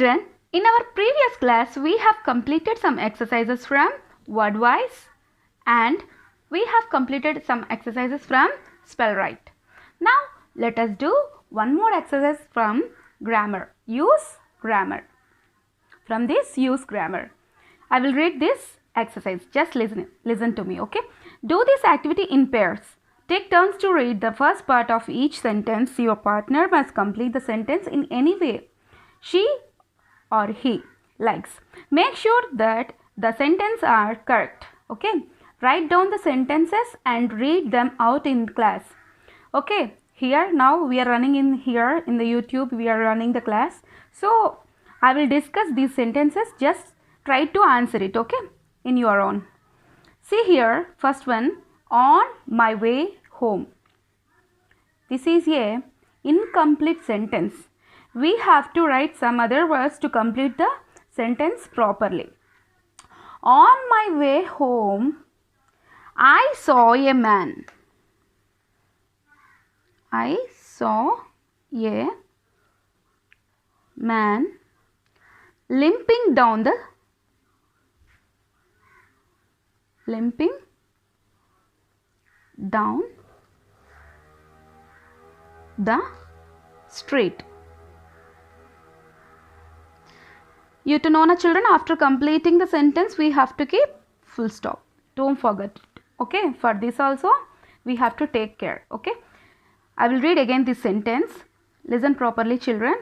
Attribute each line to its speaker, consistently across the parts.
Speaker 1: Children, in our previous class we have completed some exercises from Wordwise and we have completed some exercises from Spellwright. Now let us do one more exercise from grammar. Use grammar. From this, use grammar. I will read this exercise. Just listen to me, okay? Do this activity in pairs. Take turns to read the first part of each sentence. Your partner must complete the sentence in any way she or he likes. Make sure that the sentences are correct, okay? Write down the sentences and read them out in class, okay? Here now we are running in here in the YouTube, we are running the class. So I will discuss these sentences, just try to answer it, okay, in your own. See here, first one, on my way home. This is a incomplete sentence. We have to write some other words to complete the sentence properly. On my way home, I saw a man. I saw a man limping down the street. You to know, na children, after completing the sentence we have to keep full stop. Don't forget it, okay? For this also we have to take care, okay? I will read again this sentence. Listen properly, children.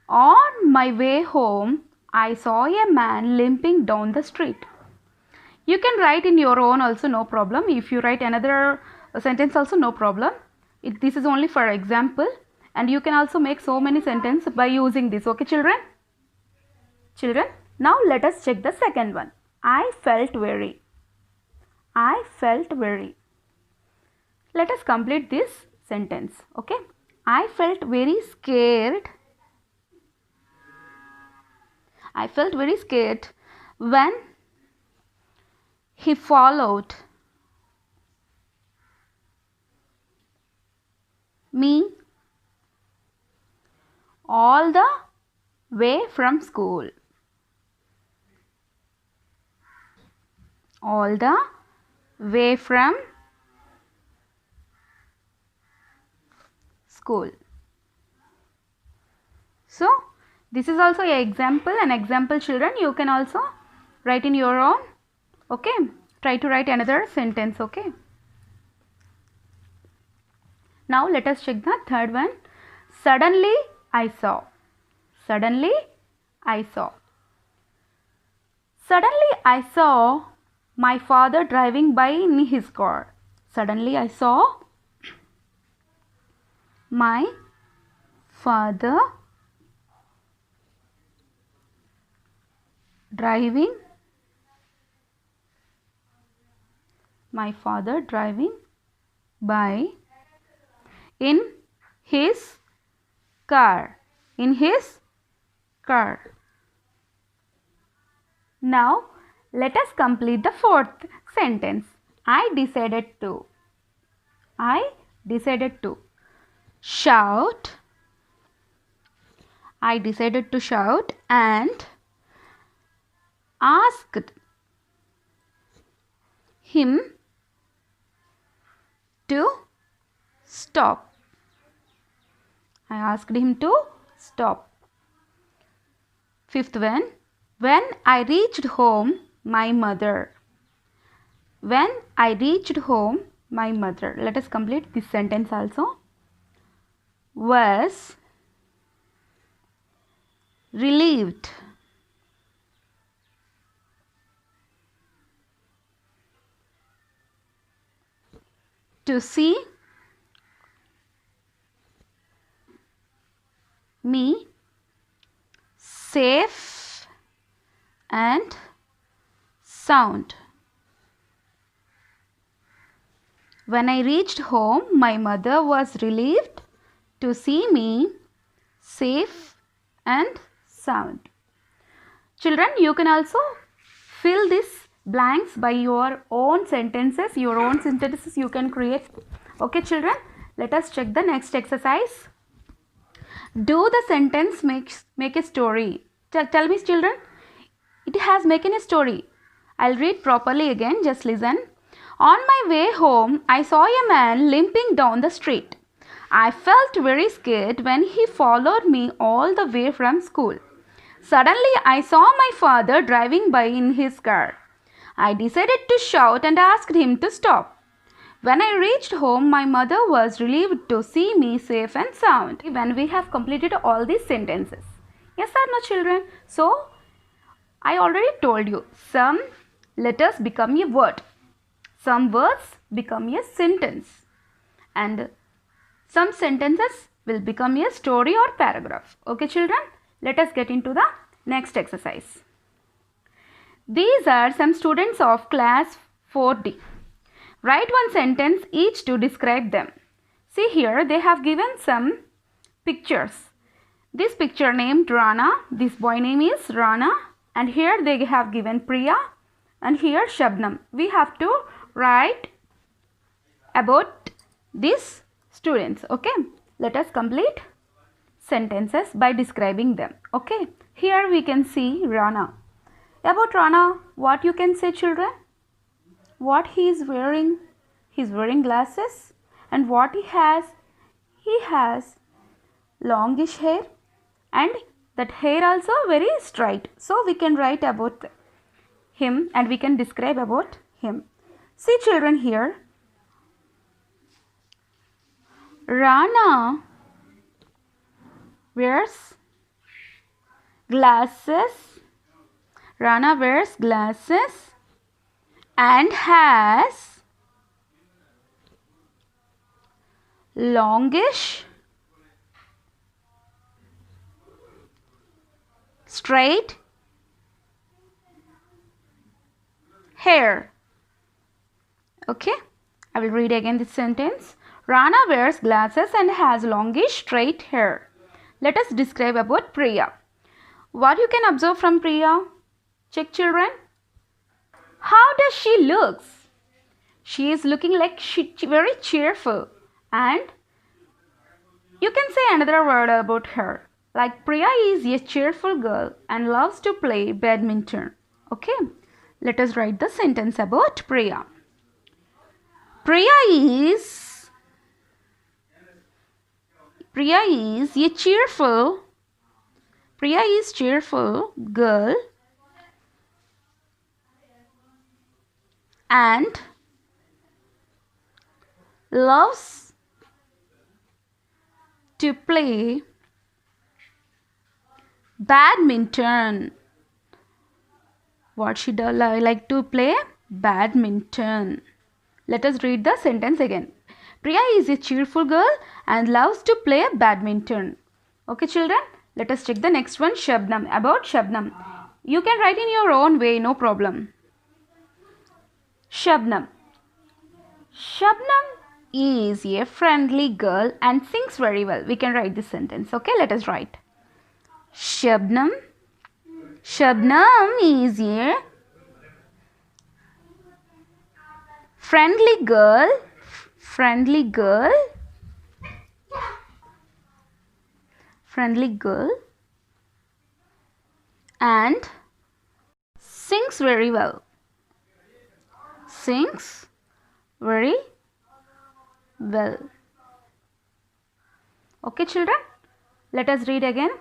Speaker 1: On my way home, I saw a man limping down the street. You can write in your own also, no problem. If you write another sentence also, no problem. This is only for example, and you can also make so many sentences by using this, okay children? Children, now let us check the second one. I felt very. I felt very. Let us complete this sentence, okay? I felt very scared. I felt very scared when he followed me all the way from school. All the way from school. So this is also an example children. You can also write in your own, okay? Try to write another sentence, okay? Now let us check the third one. Suddenly I saw. Suddenly I saw. Suddenly I saw my father driving by in his car. Suddenly I saw my father driving by in his car. Now let us complete the fourth sentence. I decided to shout. I decided to shout and asked him to stop. I asked him to stop. Fifth one. When I reached home, my mother. When I reached home, my mother. Let us complete this sentence also. Was relieved to see me safe and sound. When I reached home, my mother was relieved to see me safe and sound. Children, you can also fill these blanks by your own sentences. Your own sentences you can create. Okay, children, let us check the next exercise. Do the sentence make a story. Tell me, children. It has making a story. I'll read properly again. Just listen. On my way home, I saw a man limping down the street. I felt very scared when he followed me all the way from school. Suddenly, I saw my father driving by in his car. I decided to shout and asked him to stop. When I reached home, my mother was relieved to see me safe and sound. When we have completed all these sentences. Yes or no, children? So, I already told you, some letters become a word. Some words become a sentence. And some sentences will become a story or paragraph. Okay, children? Let us get into the next exercise. These are some students of class 4D. Write one sentence each to describe them. See here, they have given some pictures. This picture named Rana, this boy name is Rana, and here they have given Priya, and here Shabnam. We have to write about these students. Okay, let us complete sentences by describing them. Okay, here we can see Rana. About Rana, what you can say, children? What he is wearing? He is wearing glasses. And what he has? He has longish hair, and that hair also very straight. So we can write about him and we can describe about him. See, children, here Rana wears glasses. Rana wears glasses and has longish straight hair. Okay, I will read again this sentence. Rana wears glasses and has longish straight hair. Let us describe about Priya. What you can observe from Priya? Check, children. How does she look? She is looking like very cheerful, and you can say another word about her. Like Priya is a cheerful girl and loves to play badminton. Okay, let us write the sentence about Priya. Priya is a cheerful girl and loves to play badminton. What she does like to play? Badminton. Let us read the sentence again. Priya is a cheerful girl and loves to play badminton. Okay, children, let us check the next one. Shabnam. About Shabnam. You can write in your own way, no problem. Shabnam. Shabnam is a friendly girl and sings very well. We can write this sentence. Okay, let us write. Shabnam is a friendly girl and sings very well. Okay, children, let us read again.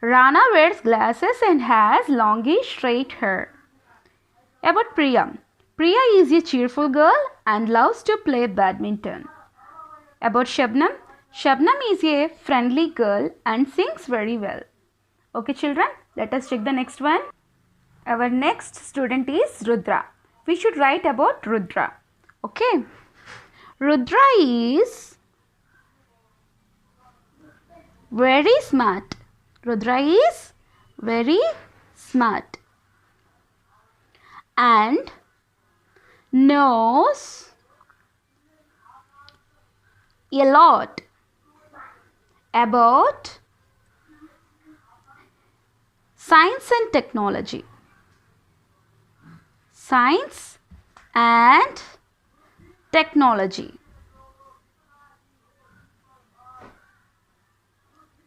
Speaker 1: Rana wears glasses and has longish straight hair. About Priya. Priya is a cheerful girl and loves to play badminton. About Shabnam. Shabnam is a friendly girl and sings very well. Okay, children, let us check the next one. Our next student is Rudra. We should write about Rudra. Okay. Rudra is very smart. Rudra is very smart and knows a lot about science and technology. Science and technology.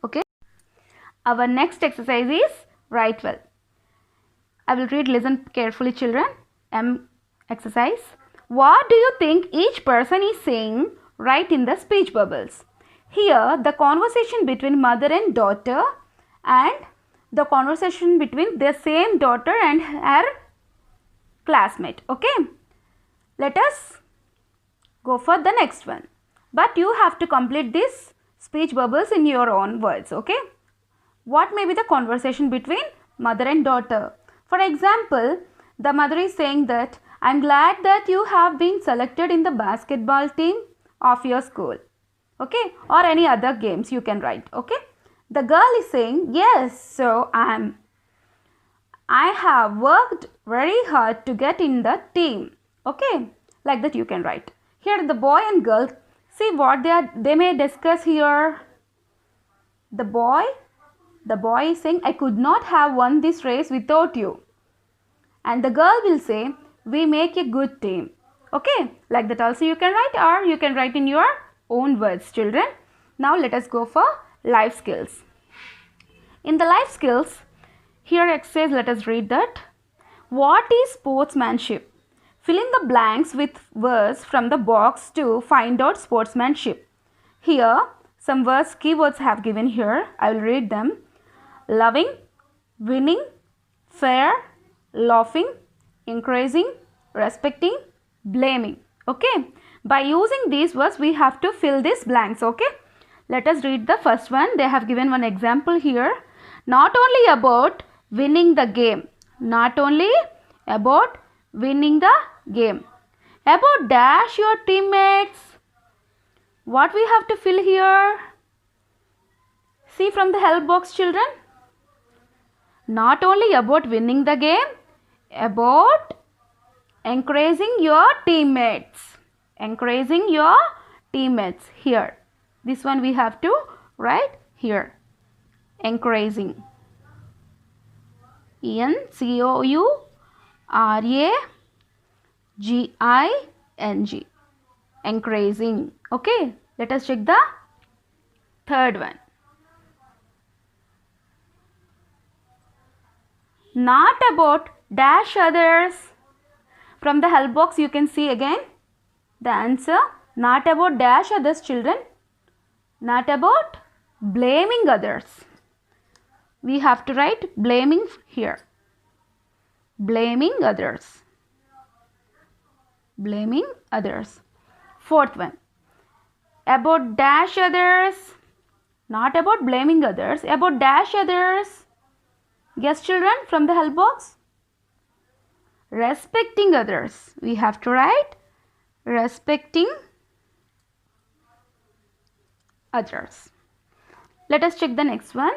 Speaker 1: Okay. Our next exercise is Write well. I will read, listen carefully children. Exercise. What do you think each person is saying? Write in the speech bubbles. Here the conversation between mother and daughter, and the conversation between the same daughter and her classmate. Okay. Let us go for the next one. But you have to complete this speech bubbles in your own words. Okay. What may be the conversation between mother and daughter? For example, the mother is saying that, I'm glad that you have been selected in the basketball team of your school. Okay. Or any other games you can write. Okay. The girl is saying, yes, so I have worked very hard to get in the team. Okay. Like that you can write. Here the boy and girl, see what they may discuss here. The boy is saying, I could not have won this race without you. And the girl will say, we make a good team. Okay. Like that also you can write, or you can write in your own words children. Now let us go for life skills. In the life skills, here exercise, let us read that. What is sportsmanship? Fill in the blanks with words from the box to find out sportsmanship. Here some words, keywords have given here. I will read them. Loving, winning, fair, laughing, encouraging, respecting, blaming. Okay. By using these words we have to fill these blanks. Okay. Let us read the first one. They have given one example here. Not only about winning the game. Not only about winning the game. About dash your teammates. What we have to fill here? See from the help box children. Not only about winning the game. About encouraging your teammates. Encouraging your teammates here. This one we have to write here. Encouraging. ENCOURAGING. Encouraging. Okay. Let us check the third one. Not about dash others. From the help box you can see again the answer. Not about dash others children. Not about blaming others. We have to write blaming here. Blaming others. Blaming others. Fourth one. About dash others. Not about blaming others. About dash others. Guess children from the help box. Respecting others. We have to write respecting others. Let us check the next one.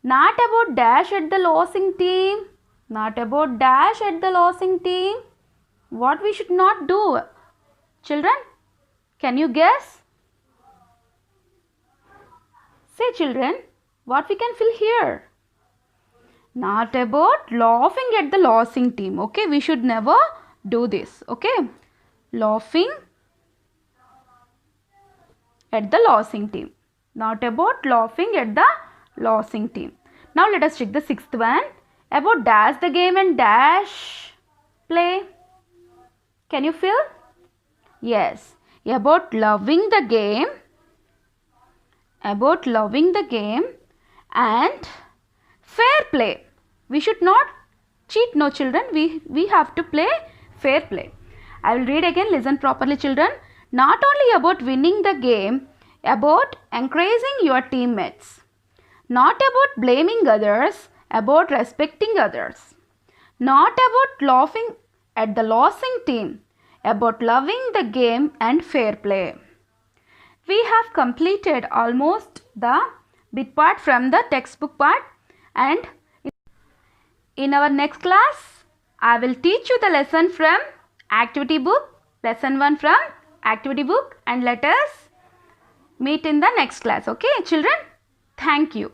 Speaker 1: Not about dash at the losing team. Not about dash at the losing team. What we should not do? Children, can you guess? Say children, what we can fill here? Not about laughing at the losing team. Okay, we should never do this. Okay, laughing at the losing team. Not about laughing at the losing team. Now let us check the sixth one. About dash the game and dash play. Can you fill? Yes. About loving the game. About loving the game and fair play. We should not cheat, no children. We have to play fair play. I will read again. Listen properly children. Not only about winning the game. About encouraging your teammates. Not about blaming others. About respecting others. Not about laughing at the losing team. About loving the game and fair play. We have completed almost the bit part from the textbook part, and in our next class I will teach you the lesson from activity book, lesson 1 from activity book, and let us meet in the next class. Okay children, thank you.